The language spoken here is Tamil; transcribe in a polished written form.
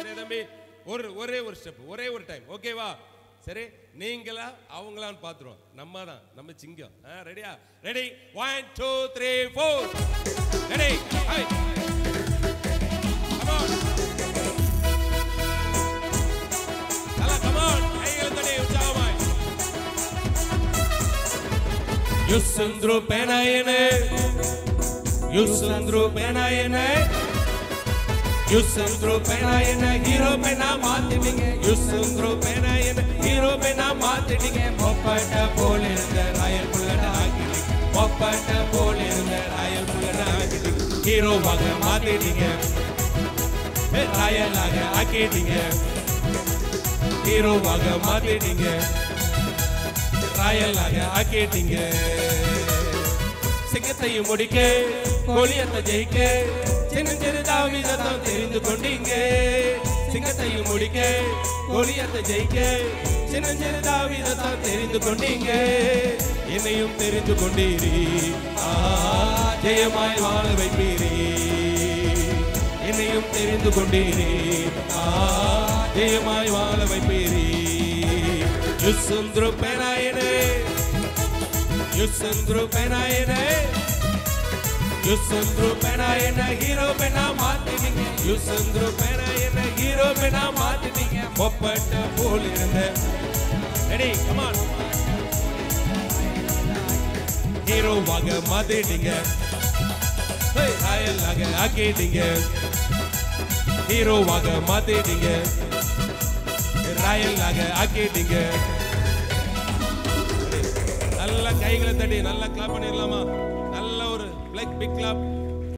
சரி தம்பி, ஒரே ஒரு ஸ்டெப், ஒரே ஒரு டைம், ஓகேவா? சரி, நீங்களா அவங்களான்னு பாத்துருவோம். நம்ம சிங்கம். ரெடியா? Ready, 1 2 3 4. Ready, high, come on, நல்லா கம் ஆன், கைகளை தட்டி உற்சாகமாய். யுசந்திரு பேனாயனே, யுசந்திரு பேனாயனே, யுசந்திரு பேனாயனே, ஹீரோ பேனா மாத்திட்டீங்க. யுசந்திரு பேனாயனே, ஹீரோ பேனா மாத்திட்டீங்க. மொப்பட்ட போல இருந்த ராயல் புல்லட் ஆக்கிட்டீங்க. மொப்பட்ட போல இருந்த ராயல் புல்லட் ஆக்கிட்டீங்க. ஹீரோவாக மாத்திட்டீங்க, ராயலாக ஆக்கிட்டீங்க. ஹீரோவாக மாத்திட்டீங்க, ராயலாக ஆக்கிட்டீங்க. சிங்கத்தையும் முடிக்க, கோலியத்தை ஜெயிக்க, சின்னஞ்சிறு தாவீதைத்தான் தெரிந்து கொண்டீங்க. சிங்கத்தையும் முடிக்க, கோலியத்தை ஜெயிக்க, சின்னஞ்சிறு தாவீதைத்தான் தெரிந்து கொண்டீங்க. என்னையும் தெரிந்து கொண்டீரி, ஜெயமாய் வாழ வைப்பீரி. என்னையும் தெரிந்து கொண்டீரி, ஜெயமாய் வாழ வைப்பீரி. யுசந்திரு பேனாயனே, யுசந்திரு பேனாயனே, யுசந்திரு பேனாயனே, ஹீரோ பேனா மாத்திட்டீங்க. யுசந்திரு பேனாயனே, ஹீரோ பேனா மாத்திட்டீங்க. மொப்பட்ட போல் இருந்த, ரெடி கம் ஆன், ஹீரோவாக மாத்திட்டீங்க. ராயலாக ஆக்கிட்டீங்க. ஹீரோவாக மாத்திட்டீங்க, ராயலாக ஆக்கிட்டீங்க. நல்ல கைகளை தட்டி நல்ல கிளாப் பண்ணிடலாமா? நல்ல ஒரு பிக் கிளாப்.